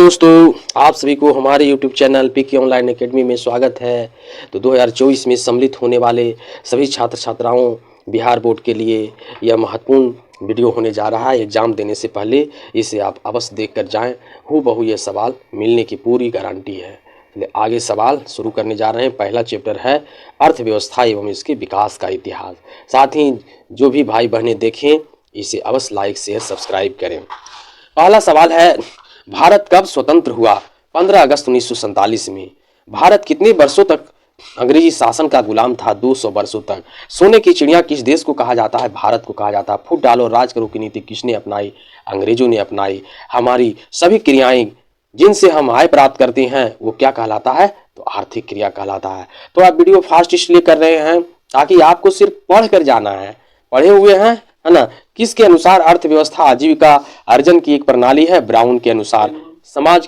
दोस्तों, आप सभी को हमारे YouTube channel PK online academy में स्वागत है। तो 2024 में सम्मिलित होने वाले सभी छात्र छात्राओं बिहार बोर्ड के लिए यह महत्वपूर्ण वीडियो होने जा रहा है। एग्ज़ाम देने से पहले इसे आप अवश्य देखकर जाएं। हूबहू ये सवाल मिलने की पूरी गारंटी है। चलिए आगे सवाल शुरू करने जा रहे हैं। पहला चैप्टर है अर्थव्यवस्था एवं इसके विकास का इतिहास। साथ ही जो भी भाई बहनें देखें इसे अवश्य लाइक शेयर सब्सक्राइब करें। पहला सवाल है, भारत कब स्वतंत्र हुआ? 15 अगस्त 1947 में। भारत कितने वर्षों तक अंग्रेजी शासन का गुलाम था? 200 वर्षों तक। सोने की चिड़िया किस देश को कहा जाता है? भारत को कहा जाता है। फूट डालो राज करो की नीति किसने अपनाई? अंग्रेजों ने अपनाई। हमारी सभी क्रियाएं जिनसे हम आय प्राप्त करते हैं वो क्या कहलाता है? तो आर्थिक क्रिया कहलाता है। तो आप वीडियो फास्ट इसलिए कर रहे हैं ताकि आपको सिर्फ पढ़ कर जाना है। पढ़े हुए हैं, है ना? किसके अनुसार अर्थव्यवस्था आजीविका अर्जन की एक प्रणाली है? ब्राउन के अनुसार। समाज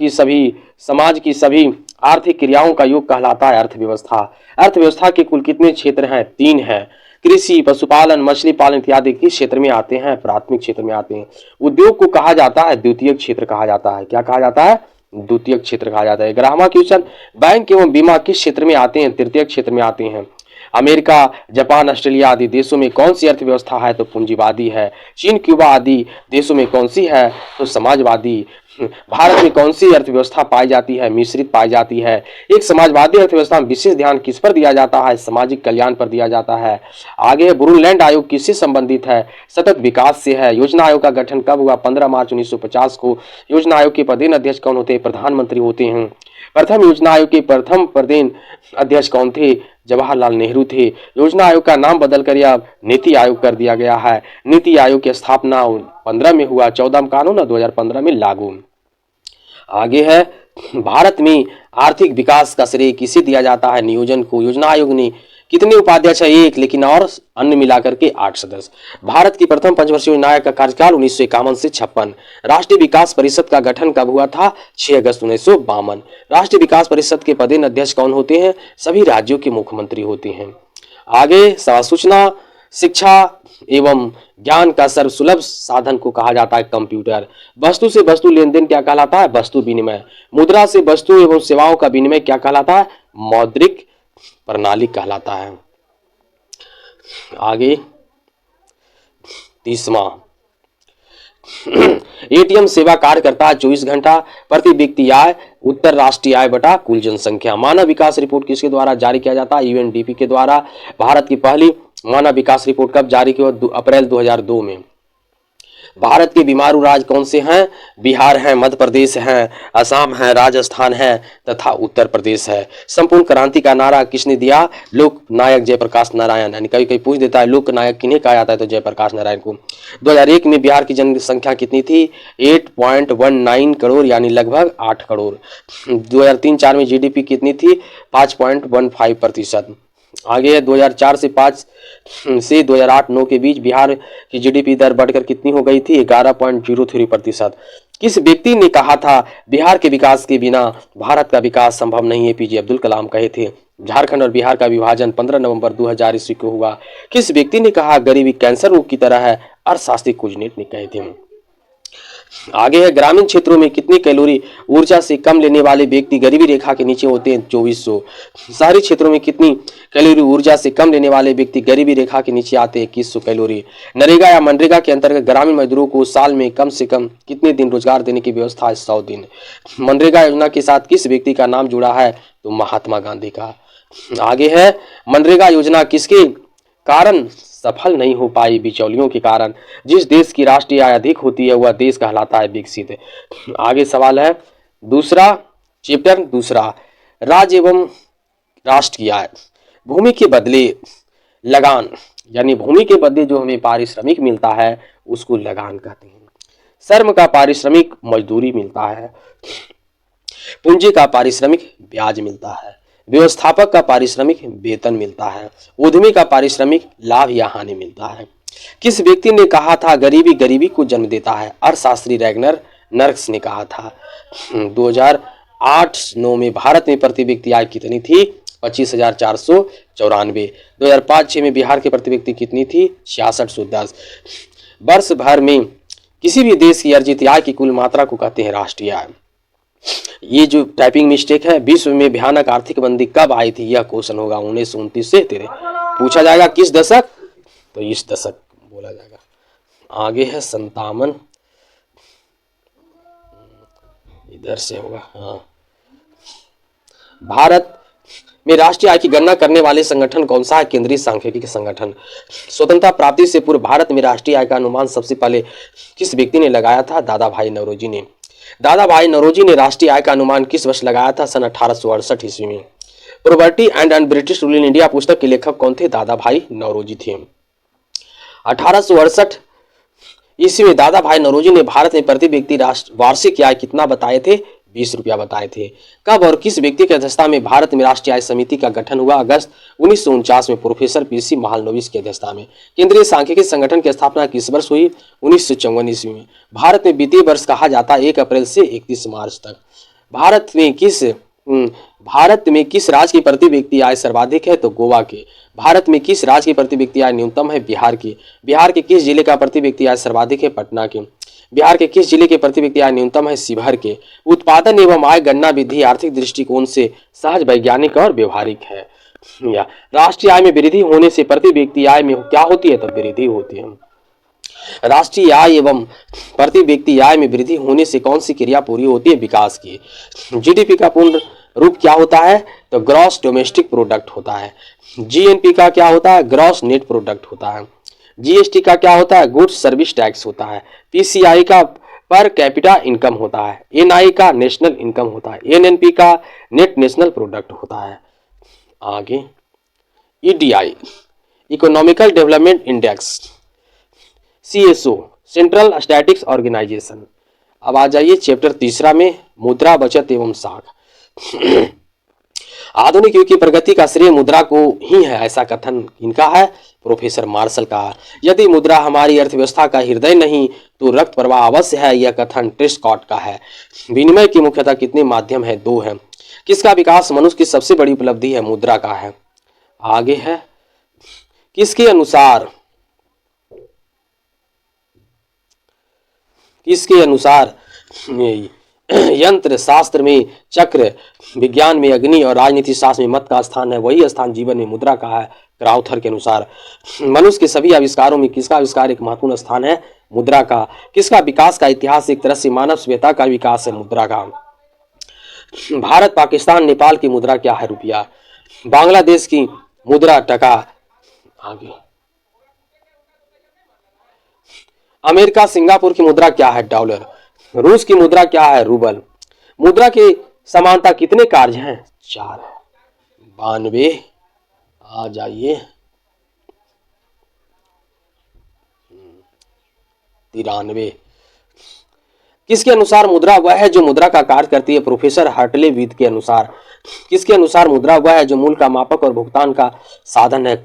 की सभी आर्थिक क्रियाओं का योग कहलाता है अर्थव्यवस्था। अर्थव्यवस्था के कुल कितने क्षेत्र हैं? 3 हैं। कृषि, पशुपालन, मछली पालन इत्यादि किस क्षेत्र में आते हैं? प्राथमिक क्षेत्र में आते हैं। उद्योग को कहा जाता है द्वितीयक क्षेत्र कहा जाता है। क्या कहा जाता है? द्वितीयक क्षेत्र कहा जाता है। 11वां क्वेश्चन, बैंक एवं बीमा किस क्षेत्र में आते हैं? तृतीयक क्षेत्र में आते हैं। अमेरिका, जापान, ऑस्ट्रेलिया आदि देशों में कौन सी अर्थव्यवस्था है? तो पूंजीवादी है। चीन, क्यूबा आदि देशों में कौन सी है? तो समाजवादी। भारत में कौन सी अर्थव्यवस्था पाई जाती है? मिश्रित पाई जाती है। एक समाजवादी अर्थव्यवस्था में विशेष ध्यान किस पर दिया जाता है? सामाजिक कल्याण पर दिया जाता है। आगे ब्रूनलैंड आयोग किससे संबंधित है? सतत विकास से है। योजना आयोग का गठन कब हुआ? 15 मार्च 1950 को। योजना आयोग के प्रदेन अध्यक्ष कौन होते हैं? प्रधानमंत्री होते हैं। प्रथम योजना आयोग के प्रथम प्रदेन अध्यक्ष कौन थे? जवाहरलाल नेहरू थे। योजना आयोग का नाम बदलकर यह नीति आयोग कर दिया गया है। नीति आयोग की स्थापना 15 में हुआ। 14वां कानून 2015 में लागू। आगे है, भारत में आर्थिक विकास का श्रेय किसे दिया जाता है? नियोजन को। योजना आयोग ने कितने उपाध्यक्ष है? 1, लेकिन और अन्य मिलाकर के 8 सदस्य। भारत की प्रथम पंचवर्षीय योजना का कार्यकाल 1951 से 56। राष्ट्रीय विकास परिषद का गठन कब हुआ था? 6 अगस्त 1952। राष्ट्रीय विकास परिषद के प्रदेन अध्यक्ष कौन होते हैं? सभी राज्यों के मुख्यमंत्री होते हैं। आगे सूचना, शिक्षा एवं ज्ञान का सर्वसुलभ साधन को कहा जाता है कंप्यूटर। वस्तु से वस्तु लेन देन क्या कहलाता है? वस्तु विनिमय। मुद्रा से वस्तु एवं सेवाओं का विनिमय क्या कहलाता है? मौद्रिक प्रणाली कहलाता है। आगे 30वां, एटीएम सेवा कार्य करता है 24 घंटा। प्रति व्यक्ति आय उत्तर राष्ट्रीय आय बटा कुल जनसंख्या। मानव विकास रिपोर्ट किसके द्वारा जारी किया जाता है? यूएनडीपी के द्वारा। भारत की पहली मानव विकास रिपोर्ट कब जारी की? अप्रैल 2002 में। भारत के बीमारू राज्य कौन से हैं? बिहार है, मध्य प्रदेश है, असम है, राजस्थान है तथा उत्तर प्रदेश है। संपूर्ण क्रांति का नारा किसने दिया? लोक नायक जयप्रकाश नारायण। यानी कभी कभी पूछ देता है लोक नायक किन्हें कहा जाता है? तो जयप्रकाश नारायण को। 2001 में बिहार की जनसंख्या कितनी थी? 8.19 करोड़ यानी लगभग 8 करोड़। 2003-4 में जीडीपी कितनी थी? 5.15%। आगे 2004 से 2008-9 के बीच बिहार की जीडीपी दर बढ़कर कितनी हो गई थी? 11.03%। किस व्यक्ति ने कहा था बिहार के विकास के बिना भारत का विकास संभव नहीं है? एपीजे अब्दुल कलाम कहे थे। झारखंड और बिहार का विभाजन 15 नवंबर 2000 ईस्वी को हुआ। किस व्यक्ति ने कहा गरीबी कैंसर रोग की तरह है? अर्थशास्त्री कुजनेट ने कहे थे। आगे है, ग्रामीण क्षेत्रों में कितनी कैलोरी ऊर्जा से कम लेने वाले व्यक्ति गरीबी रेखा के नीचे होते हैं? 2400। शहरी क्षेत्रों में कितनी कैलोरी ऊर्जा से कम लेने वाले व्यक्ति गरीबी रेखा के नीचे आते हैं? 2100 कैलोरी। नरेगा या मनरेगा के अंतर्गत ग्रामीण मजदूरों को साल में कम से कम कितने दिन रोजगार देने की व्यवस्था है? 100 दिन। मनरेगा योजना के साथ किस व्यक्ति का नाम जुड़ा है? तो महात्मा गांधी का। आगे है, मनरेगा योजना किसके कारण सफल नहीं हो पाई? बिचौलियों के कारण। जिस देश की राष्ट्रीय आय अधिक होती है वह देश कहलाता है विकसित। आगे सवाल है दूसरा, चैप्टर दूसरा, राज्य एवं राष्ट्र की आय। भूमि के बदले लगान, यानी भूमि के बदले जो हमें पारिश्रमिक मिलता है उसको लगान कहते हैं। श्रम का पारिश्रमिक मजदूरी मिलता है। पूंजी का पारिश्रमिक ब्याज मिलता है। व्यवस्थापक का पारिश्रमिक वेतन मिलता है। उद्यमी का पारिश्रमिक लाभ या हानि मिलता है। किस व्यक्ति ने कहा था गरीबी गरीबी को जन्म देता है? अर्थशास्त्री रैगनर नर्क्स ने कहा था। 2008-9 में भारत में प्रति व्यक्ति आय कितनी थी? 25,494। 2005-6 में बिहार के प्रति व्यक्ति कितनी थी? 6610। वर्ष भर में किसी भी देश की अर्जित आय की कुल मात्रा को कहते हैं राष्ट्रीय आय। ये जो टाइपिंग मिस्टेक है, विश्व में भयानक आर्थिक मंदी कब आई थी, यह क्वेश्चन होगा 1929 से तेरे पूछा जाएगा। किस दशक, तो इस दशक बोला जाएगा। आगे है 57, इधर से होगा। हाँ, भारत में राष्ट्रीय आय की गणना करने वाले संगठन कौन सा है, केंद्रीय सांख्यिकी संगठन। स्वतंत्रता प्राप्ति से पूर्व भारत में राष्ट्रीय आय का अनुमान सबसे पहले किस व्यक्ति ने लगाया था, दादा भाई नौरोजी ने। दादा भाई नौरोजी ने राष्ट्रीय आय का अनुमान किस वर्ष लगाया था, सन 1868 ईस्वी में। Poverty and British rule in India पुस्तक के लेखक कौन थे, दादा भाई नौरोजी थे। 1868 ईस्वी में दादा भाई नौरोजी ने भारत में प्रति व्यक्ति वार्षिक आय कितना बताए थे, 20 रुपया बताए थे। कब और किस व्यक्ति की अध्यक्षता में भारत में राष्ट्रीय आय समिति का गठन हुआ, अगस्त 1949 में प्रोफेसर पीसी महालनोबिस की अध्यक्षता में। केंद्रीय सांख्यिकी संगठन की स्थापना किस वर्ष हुई, 1954 ईस्वी में। भारत में वित्तीय वर्ष कहा जाता है 1 अप्रैल से 31 मार्च तक। भारत में किस राज्य की प्रति व्यक्ति आय सर्वाधिक है, तो गोवा के। भारत में किस राज्य की प्रति व्यक्ति आय न्यूनतम है, बिहार की। बिहार के किस जिले का प्रति व्यक्ति आय सर्वाधिक है, पटना के। बिहार के किस जिले के प्रति व्यक्ति आय न्यूनतम है, शिवहर के। उत्पादन एवं आय गणना विधि आर्थिक दृष्टिकोण से सहज, वैज्ञानिक और व्यवहारिक है। या राष्ट्रीय आय में वृद्धि होने से प्रति व्यक्ति आय में क्या होती है, तो वृद्धि होती है। राष्ट्रीय आय एवं प्रति व्यक्ति आय में वृद्धि होने से कौन सी क्रिया पूरी होती है, विकास की। जीडीपी का पूर्ण रूप क्या होता है, तो ग्रॉस डोमेस्टिक प्रोडक्ट होता है। जीएनपी का क्या होता है, ग्रॉस नेट प्रोडक्ट होता है। जीएसटी का क्या होता है, गुड्स सर्विस टैक्स होता है। पीसीआई का पर कैपिटा इनकम होता है। एनआई का नेशनल इनकम होता है। एनएनपी का नेट नेशनल प्रोडक्ट होता है। आगे EDI, economical development index. CSO, central statics organisation. अब आ जाइए चैप्टर 3 में, मुद्रा, बचत एवं साख। आधुनिक युग की प्रगति का श्रेय मुद्रा को ही है, ऐसा कथन इनका है, प्रोफेसर मार्शल का। यदि मुद्रा हमारी अर्थव्यवस्था का हृदय नहीं तो रक्त प्रवाह अवश्य है, यह कथन ट्रेस्कॉट का है। विनिमय की मुख्यतः कितने माध्यम है, 2 है। किसका विकास मनुष्य की सबसे बड़ी उपलब्धि है, मुद्रा का है। आगे है किसके अनुसार यंत्र शास्त्र में चक्र, विज्ञान में अग्नि और राजनीति शास्त्र में मत का स्थान है, वही स्थान जीवन में मुद्रा का है, क्राउथर के अनुसार। मनुष्य के सभी आविष्कारों में किसका आविष्कार एक महत्वपूर्ण स्थान है, मुद्रा का। किसका विकास का इतिहास एक तरह से मानव सभ्यता का विकास है, मुद्रा का। भारत, पाकिस्तान, नेपाल की मुद्रा क्या है, रुपया। बांग्लादेश की मुद्रा टका। आगे अमेरिका, सिंगापुर की मुद्रा क्या है, डॉलर। रूस की मुद्रा क्या है, रूबल। मुद्रा की समानता कितने कार्य हैं, 4 है। 92 आ जाइए 93। किसके अनुसार मुद्रा वह है जो मुद्रा का कार्य करती है, प्रोफेसर हार्टले विद के अनुसार। किसके अनुसार मुद्रा वह है जो मूल का मापक और भुगतान का साधन है,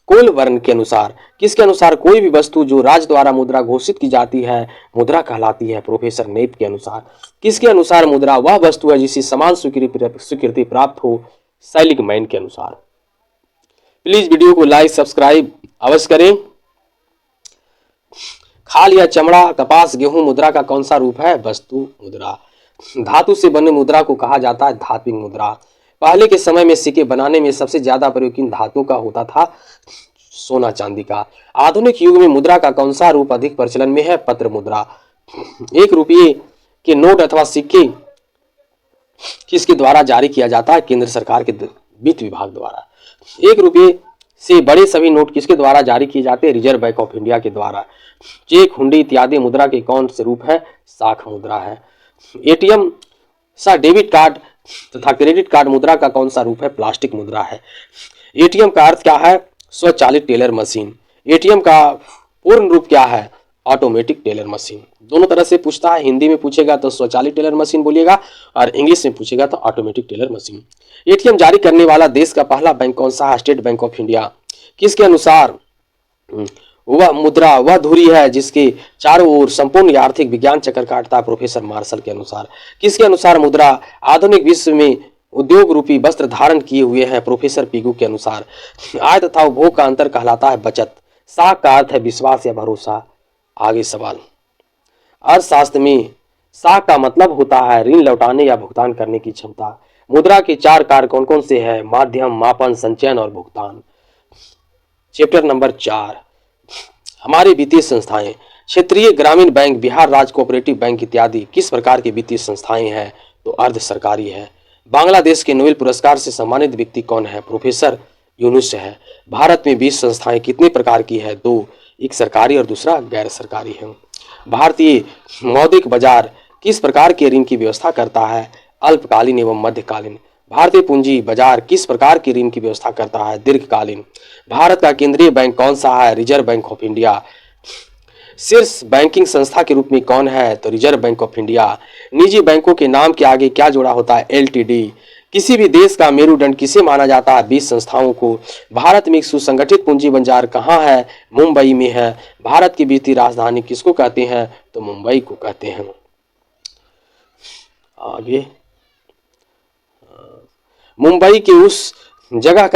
कोल वर्ण के अनुसार। किसके अनुसार कोई भी वस्तु जो राज्य द्वारा मुद्रा घोषित की जाती है मुद्रा कहलाती है, प्रोफेसर नेप के अनुसार। किसके अनुसार मुद्रा वह वस्तु है जिसे समान स्वीकृति प्राप्त हो, सेलिगमैन के अनुसार। प्लीज वीडियो को लाइक सब्सक्राइब अवश्य करें। खाल या चमड़ा, कपास, गेहूं मुद्रा का कौन सा रूप है, वस्तु मुद्रा। धातु से बने मुद्रा को कहा जाता है धात्विक मुद्रा। पहले के समय में सिक्के बनाने में सबसे ज्यादा प्रयोग किन धातुओं का होता था, सोना चांदी का। आधुनिक युग में मुद्रा का कौन सा रूप अधिक प्रचलन में है, पत्र मुद्रा। 1 रुपये के नोट अथवा सिक्के किसके द्वारा जारी किया जाता है, केंद्र सरकार के वित्त विभाग द्वारा। 1 रुपये से बड़े सभी नोट किसके द्वारा जारी किए जाते हैं, रिजर्व बैंक ऑफ इंडिया के द्वारा। चेक, हुंडी इत्यादि मुद्रा के कौन से रूप है, साख मुद्रा है। एटीएम सा डेबिट कार्ड तथा क्रेडिट कार्ड मुद्रा का कौन सा रूप है, प्लास्टिक मुद्रा है। एटीएम का अर्थ क्या है, स्वचालित टेलर मशीन। एटीएम का पूर्ण रूप क्या है, ऑटोमेटिक टेलर मशीन। दोनों तरह से पूछता है, हिंदी में पूछेगा तो स्वचालित टेलर मशीन बोलिएगा और इंग्लिश में पूछेगा तो ऑटोमेटिक टेलर मशीन। एटीएम जारी करने वाला देश का पहला बैंक कौन सा है, स्टेट बैंक ऑफ इंडिया। किसके अनुसार वह मुद्रा वह धुरी है जिसके चारों ओर संपूर्ण आर्थिक विज्ञान चक्कर काटता है, प्रोफेसर मार्शल के अनुसार। किसके अनुसार मुद्रा आधुनिक विश्व में उद्योग रूपी वस्त्र धारण किए हुए हैं, प्रोफेसर पिगू के अनुसार। आय तथा उपभोग का अंतर कहलाता है बचत। साख का अर्थ है विश्वास या भरोसा। आगे सवाल, अर्थशास्त्र में साख का मतलब होता है ऋण लौटाने या भुगतान करने की क्षमता। मुद्रा के 4 कार्य कौन कौन से हैं? माध्यम, मापन, संचयन और भुगतान। चैप्टर नंबर 4, हमारी वित्तीय संस्थाएं। क्षेत्रीय ग्रामीण बैंक, बिहार राज्य कोऑपरेटिव बैंक इत्यादि किस प्रकार की वित्तीय संस्थाएं हैं? तो अर्ध सरकारी है। बांग्लादेश के नोबेल पुरस्कार से सम्मानित व्यक्ति कौन है? प्रोफेसर यूनुस है। भारत में 20 संस्थाएं कितने प्रकार की है? 2, एक सरकारी और दूसरा गैर सरकारी है। भारतीय मौद्रिक बाजार किस प्रकार के ऋण की व्यवस्था करता है? अल्पकालीन एवं मध्यकालीन। भारतीय पूंजी बाजार किस प्रकार की ऋण की व्यवस्था करता है? दीर्घकालीन। भारत का केंद्रीय बैंक कौन सा है? Reserve bank of India. शीर्ष बैंकिंग संस्था के रूप में कौन है? तो रिजर्व बैंक ऑफ इंडिया। निजी बैंकों के नाम के आगे क्या जुड़ा होता है? एलटीडी। किसी भी देश का मेरुदंड किसे माना जाता है? 20 संस्थाओं को। भारत में एक सुसंगठित पूंजी बाजार कहाँ है? मुंबई में है। भारत की वित्तीय राजधानी किसको कहते हैं? तो मुंबई को कहते हैं। आगे, मुंबई के उस जगह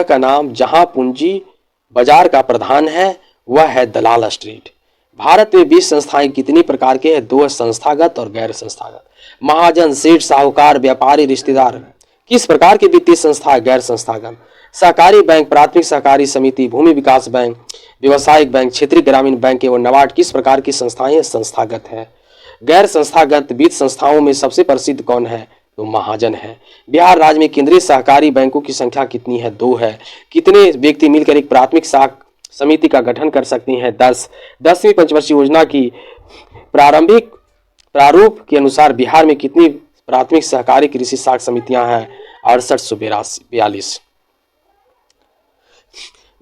का नाम जहां पूंजी बाजार का प्रधान है वह है दलाल स्ट्रीट। भारत में 20 संस्थाएं कितनी प्रकार के हैं? 2, संस्थागत और गैर संस्थागत। महाजन, सेठ, साहूकार, व्यापारी, रिश्तेदार किस प्रकार की वित्तीय संस्था है? गैर संस्थागत। सहकारी बैंक, प्राथमिक सहकारी समिति, भूमि विकास बैंक, व्यवसायिक बैंक, क्षेत्रीय ग्रामीण बैंक एवं नाबार्ड किस प्रकार की संस्थाएं हैं? संस्थागत है। गैर संस्थागत वित्त संस्थाओं में सबसे प्रसिद्ध कौन है? तो महाजन है। बिहार राज्य में केंद्रीय सहकारी बैंकों की संख्या कितनी है? 2 है। कितने व्यक्ति मिलकर एक प्राथमिक समिति का गठन कर सकते हैं? 10। 10वीं पंचवर्षीय योजना की प्रारंभिक प्रारूप के अनुसार बिहार में कितनी प्राथमिक सहकारी कृषि साख समितियां हैं? 6842।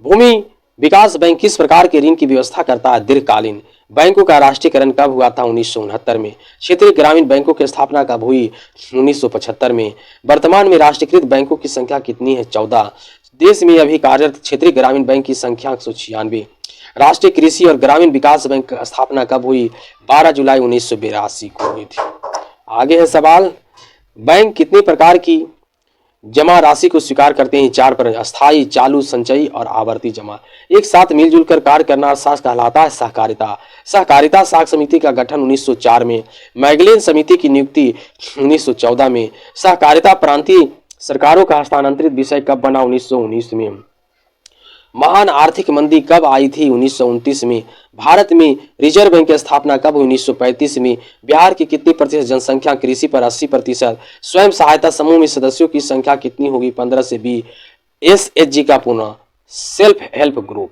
भूमि विकास बैंक किस प्रकार के ऋण की व्यवस्था करता है? दीर्घकालीन। बैंकों का राष्ट्रीयकरण कब हुआ था? 1969 में। क्षेत्रीय ग्रामीण बैंकों की स्थापना कब हुई? 1975 में। वर्तमान में राष्ट्रीयकृत बैंकों की संख्या कितनी है? 14। देश में अभी कार्यरत क्षेत्रीय ग्रामीण बैंक की संख्या 196। राष्ट्रीय कृषि और ग्रामीण विकास बैंक की स्थापना कब हुई? 12 जुलाई 1982 को हुई थी। आगे है सवाल, बैंक कितने प्रकार की जमा राशि को स्वीकार करते हैं? 4 प्रकार, अस्थायी, चालू, संचयी और आवर्ती जमा। एक साथ मिलजुल कर कार्य करना साख कहलाता है सहकारिता। सहकारिता साख समिति का गठन 1904 में, मैगलेन समिति की नियुक्ति 1914 में। सहकारिता प्रांतीय सरकारों का हस्तांतरित विषय कब बना? 1919 में। महान आर्थिक मंदी कब आई थी? 1929 में। भारत में रिजर्व बैंक की स्थापना कब हुई? 1935 में। बिहार की कितनी प्रतिशत जनसंख्या कृषि पर? 80%। स्वयं सहायता समूह में सदस्यों की संख्या कितनी होगी? 15 से 20। SHG का पुनः सेल्फ हेल्प ग्रुप।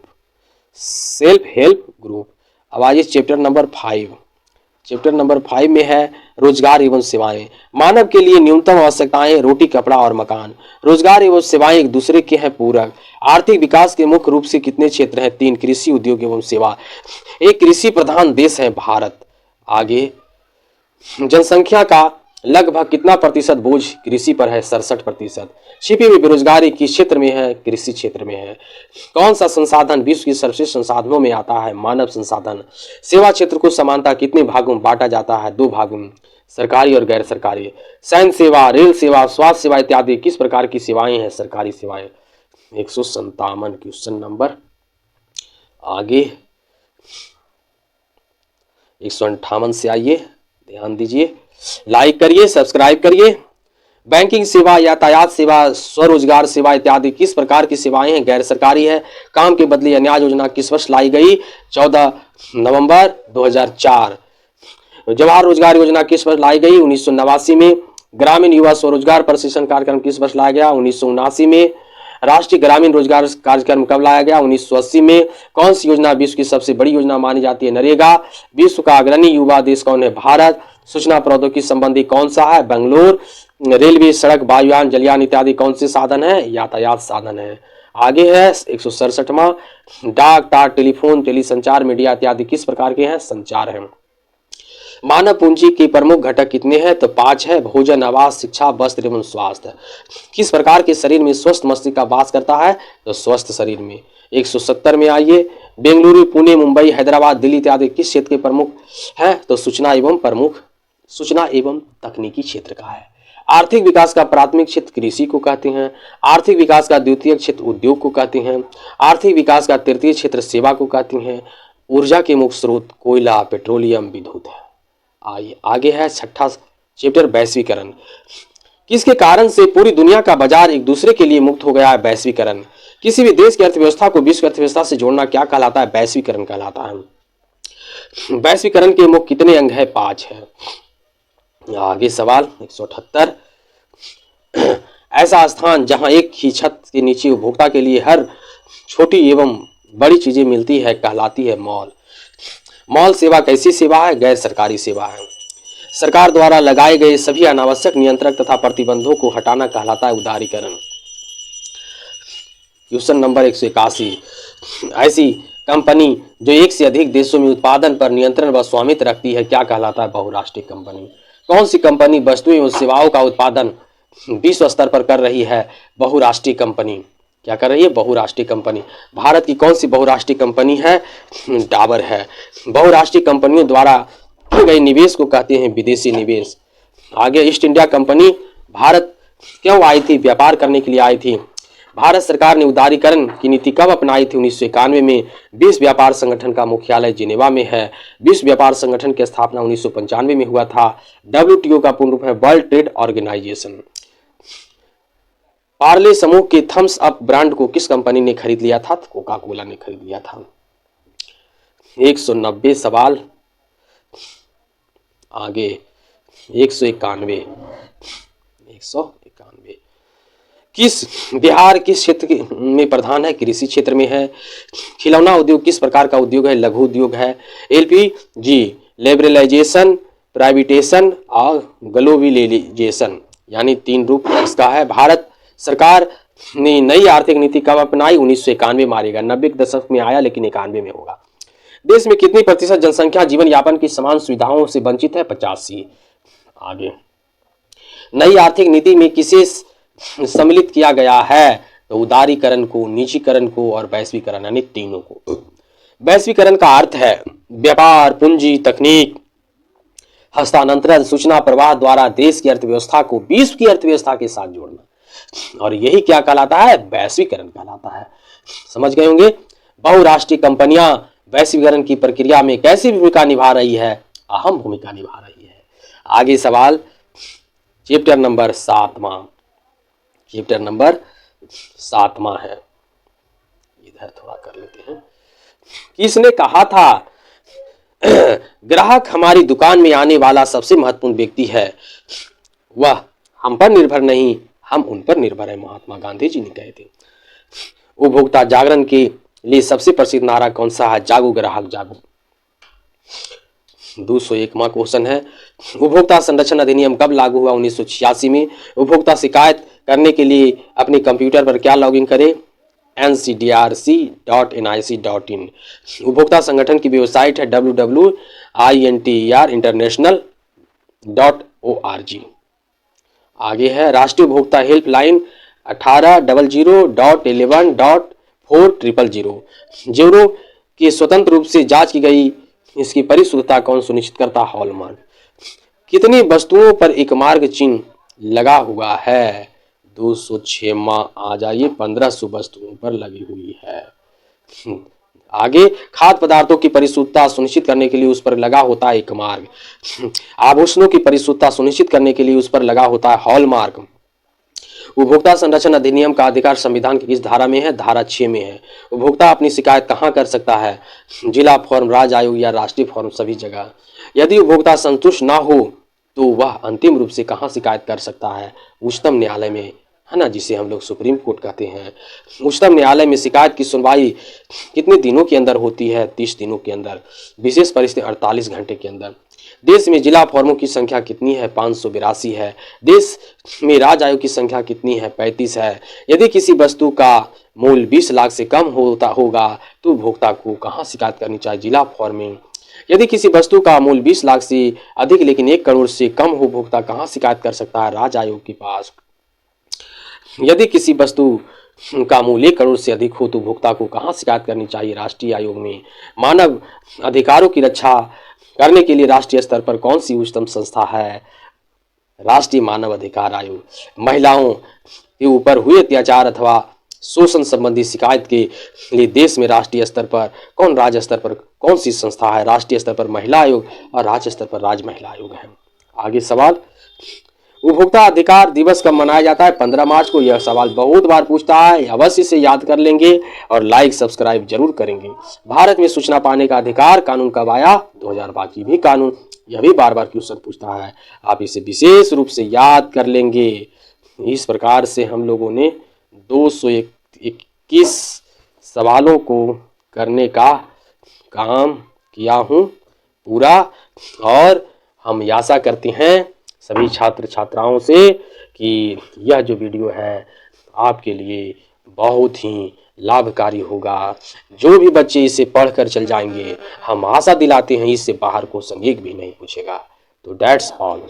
अब आइए चैप्टर नंबर 5। चैप्टर नंबर 5 में है रोजगार एवं सेवाएं। मानव के लिए न्यूनतम आवश्यकताएं रोटी, कपड़ा और मकान। रोजगार एवं सेवाएं एक दूसरे के हैं पूरक। आर्थिक विकास के मुख्य रूप से कितने क्षेत्र हैं? 3, कृषि, उद्योग एवं सेवा। एक कृषि प्रधान देश है भारत। आगे, जनसंख्या का लगभग कितना प्रतिशत बोझ कृषि पर है? 67%। छिपी हुई बेरोजगारी किस क्षेत्र में है? कृषि क्षेत्र में है। कौन सा संसाधन विश्व की सर्वश्रेष्ठ संसाधनों में आता है? मानव संसाधन। सेवा क्षेत्र को समानता कितने भागों में बांटा जाता है? 2 भागों में, सरकारी और गैर सरकारी। सैन्य सेवा, रेल सेवा, स्वास्थ्य सेवा इत्यादि किस प्रकार की सेवाएं हैं? सरकारी सेवाएं। 157 क्वेश्चन नंबर। आगे 158 से आइए, ध्यान दीजिए, लाइक करिए, सब्सक्राइब करिए। बैंकिंग सेवा, यातायात सेवा, स्वरोजगार सेवा इत्यादि किस प्रकार की सेवाएं हैं? गैर सरकारी है। काम के बदले अन्याय योजना किस वर्ष लाई गई? 14 नवंबर 2004। जवाहर रोजगार योजना किस वर्ष लाई गई? 1989 में। ग्रामीण युवा स्वरोजगार प्रशिक्षण कार्यक्रम किस वर्ष लाया गया? 1979 में। राष्ट्रीय ग्रामीण रोजगार कार्यक्रम कब लाया गया? 1980 में। कौन सी योजना विश्व की सबसे बड़ी योजना मानी जाती है? नरेगा। विश्व का अग्रणी युवा देश कौन है? भारत। सूचना प्रौद्योगिकी संबंधी कौन सा है? बेंगलोर। रेलवे, सड़क, वायुयान, जलयान इत्यादि कौन से साधन है? यातायात साधन है। आगे है 167वां, डाक, तार, टेलीफोन, टेलीसंचार, मीडिया इत्यादि किस प्रकार के हैं? संचार है। मानव पूंजी के प्रमुख घटक कितने हैं? तो 5 है। भोजन, आवास, शिक्षा, वस्त्र एवं स्वास्थ्य। किस प्रकार के शरीर में स्वस्थ मस्तिष्क का वास करता है? तो स्वस्थ शरीर में। 170 में आइए, बेंगलुरु, पुणे, मुंबई, हैदराबाद, दिल्ली इत्यादि किस क्षेत्र के प्रमुख हैं? तो सूचना एवं तकनीकी क्षेत्र का है। आर्थिक विकास का प्राथमिक क्षेत्र कृषि को कहते हैं। आर्थिक विकास का द्वितीय क्षेत्र उद्योग को कहते हैं। आर्थिक विकास का तृतीय क्षेत्र सेवा को कहते हैं। ऊर्जा के मुख्य स्रोत कोयला, पेट्रोलियम, विद्युत है। आइए आगे है छठा चैप्टर वैश्वीकरण। किसके कारण से पूरी दुनिया का बाजार एक दूसरे के लिए मुक्त हो गया है? वैश्वीकरण। किसी भी देश की अर्थव्यवस्था को विश्व अर्थव्यवस्था से जोड़ना क्या कहलाता है? वैश्वीकरण कहलाता है। वैश्वीकरण के मुख्य कितने अंग है? 5 है। आगे सवाल 178। ऐसा स्थान जहां एक ही छत के नीचे उपभोक्ता के लिए हर छोटी एवं बड़ी चीजें मिलती है कहलाती है मॉल। मॉल सेवा कैसी सेवा है? गैर सरकारी सेवा है। सरकार द्वारा लगाए गए सभी अनावश्यक नियंत्रक तथा प्रतिबंधों को हटाना कहलाता है उदारीकरण। Question number 181। ऐसी कंपनी जो एक से अधिक देशों में उत्पादन पर नियंत्रण व स्वामित्व रखती है क्या कहलाता है? बहुराष्ट्रीय कंपनी। कौन सी कंपनी वस्तुएं और सेवाओं का उत्पादन विश्व स्तर पर कर रही है? बहुराष्ट्रीय कंपनी। क्या कर रही है? बहुराष्ट्रीय कंपनी। भारत की कौन सी बहुराष्ट्रीय कंपनी है? डाबर है। बहुराष्ट्रीय कंपनियों द्वारा किए गए निवेश को कहते हैं विदेशी निवेश। आगे ईस्ट इंडिया कंपनी भारत क्यों आई थी? व्यापार करने के लिए आई थी। भारत सरकार ने उदारीकरण की नीति कब अपनाई थी? 1991 में। विश्व व्यापार संगठन का मुख्यालय जिनेवा में है। विश्व व्यापार संगठन की स्थापना 1995 में हुआ था। WTO का पूर्ण रूप है वर्ल्ड ट्रेड ऑर्गेनाइजेशन। पार्ले समूह के थम्स अप ब्रांड को किस कंपनी ने खरीद लिया था? कोका कोला ने खरीद लिया था। 190 सवाल। आगे 191। किस बिहार किस क्षेत्र में प्रधान है? कृषि क्षेत्र में है। खिलौना उद्योग किस प्रकार का उद्योग है? लघु उद्योग है। LPG लिबरलाइजेशन, प्राइवेटेशन और ग्लोबलाइजेशन यानी 3 रूप इसका है। भारत सरकार ने नई आर्थिक नीति कब अपनाई? 1991 मारेगा। 90 के दशक में आया लेकिन 91 में होगा। देश में कितनी प्रतिशत जनसंख्या जीवन यापन की समान सुविधाओं से वंचित है? 85। आगे नई आर्थिक नीति में किसे सम्मिलित किया गया है? तो उदारीकरण को, निजीकरण को और वैश्वीकरण यानी तीनों को। वैश्वीकरण का अर्थ है व्यापार, पूंजी, तकनीक, हस्तांतरण, सूचना प्रवाह द्वारा देश की अर्थव्यवस्था को विश्व की अर्थव्यवस्था के साथ जोड़ना, और यही क्या कहलाता है? वैश्वीकरण कहलाता है। समझ गए होंगे। बहुराष्ट्रीय कंपनियां वैश्वीकरण की प्रक्रिया में कैसी भूमिका निभा रही है? अहम भूमिका निभा रही है। आगे सवाल चैप्टर नंबर 7वां। चैप्टर नंबर 7वां है, इधर थोड़ा कर लेते हैं। किसने कहा था ग्राहक हमारी दुकान में आने वाला सबसे महत्वपूर्ण व्यक्ति है, वह हम पर निर्भर नहीं हम उन पर निर्भर है? महात्मा गांधी जी ने कहे थे। उपभोक्ता जागरण के लिए सबसे प्रसिद्ध नारा कौन सा है? जागो ग्राहक जागो। 201वां क्वेश्चन है उपभोक्ता संरक्षण अधिनियम कब लागू हुआ? 1986 में। उपभोक्ता शिकायत करने के लिए अपने कंप्यूटर पर क्या लॉगिन करें? ncdrc.nic.in। उपभोक्ता संगठन की वेबसाइट है www.international.org। आगे है राष्ट्रीय उपभोक्ता हेल्पलाइन 1800.11.4000 जीरो की स्वतंत्र रूप से जांच की गई, इसकी परिशुद्धता कौन सुनिश्चित करता? हॉलमार्क। कितनी वस्तुओं पर एक मार्क चिन्ह लगा हुआ है? 206 आ जाइए। 1500 वस्तुओं पर लगी हुई है। आगे खाद्य पदार्थों की परिशुद्धता सुनिश्चित करने के लिए उस पर लगा होता है एक मार्क। आभूषणों की परिशुद्धता सुनिश्चित करने के लिए उस पर लगा होता है हॉलमार्क। उपभोक्ता संरक्षण अधिनियम का अधिकार संविधान की किस धारा में है? धारा 6 में है। उपभोक्ता अपनी शिकायत कहाँ कर सकता है? जिला फॉर्म, राज्य आयोग या राष्ट्रीय फॉर्म, सभी जगह। यदि उपभोक्ता संतुष्ट ना हो तो वह अंतिम रूप से कहाँ शिकायत कर सकता है? उच्चतम न्यायालय में, है ना, जिसे हम लोग सुप्रीम कोर्ट कहते हैं। उच्चतम न्यायालय में शिकायत की सुनवाई कितने दिनों के अंदर होती है? 30 दिनों के अंदर। विशेष परिस्थिति 48 घंटे के अंदर। देश में जिला फॉर्मों की संख्या कितनी है? 582 है। देश में राज्य आयोग की संख्या कितनी है? 35 है। यदि किसी वस्तु का मूल्य 20 लाख से कम होगा तो उपभोक्ता को कहाँ शिकायत करनी चाहिए? जिला फॉर्म में। यदि किसी वस्तु का मूल्य 20 लाख से अधिक लेकिन 1 करोड़ से कम हो, उपभोक्ता कहाँ शिकायत कर सकता है? राज्य आयोग के पास। यदि किसी वस्तु का मूल्य 1 करोड़ से अधिक हो तो उपभोक्ता को कहाँ शिकायत करनी चाहिए? राष्ट्रीय आयोग में। मानव अधिकारों की रक्षा करने के लिए राष्ट्रीय स्तर पर कौन सी उच्चतम संस्था है? राष्ट्रीय मानव अधिकार आयोग। महिलाओं के ऊपर हुए अत्याचार अथवा शोषण संबंधी शिकायत के लिए देश में राष्ट्रीय स्तर पर कौन, राज्य स्तर पर कौन सी संस्था है? राष्ट्रीय स्तर पर महिला आयोग और राज्य स्तर पर राज्य महिला आयोग है। आगे सवाल, उपभोक्ता अधिकार दिवस कब मनाया जाता है? 15 मार्च को। यह सवाल बहुत बार पूछता है, अवश्य से याद कर लेंगे और लाइक सब्सक्राइब जरूर करेंगे। भारत में सूचना पाने का अधिकार कानून कब आया? 2005 भी कानून, यह भी बार बार क्वेश्चन पूछता है, आप इसे विशेष रूप से याद कर लेंगे। इस प्रकार से हम लोगों ने 221 सवालों को करने का काम किया हूँ पूरा, और हम आशा करते हैं सभी छात्र छात्राओं से कि यह जो वीडियो है आपके लिए बहुत ही लाभकारी होगा। जो भी बच्चे इसे पढ़कर चल जाएंगे, हम आशा दिलाते हैं इससे बाहर क्वेश्चन एक भी नहीं पूछेगा। तो दैट्स ऑल।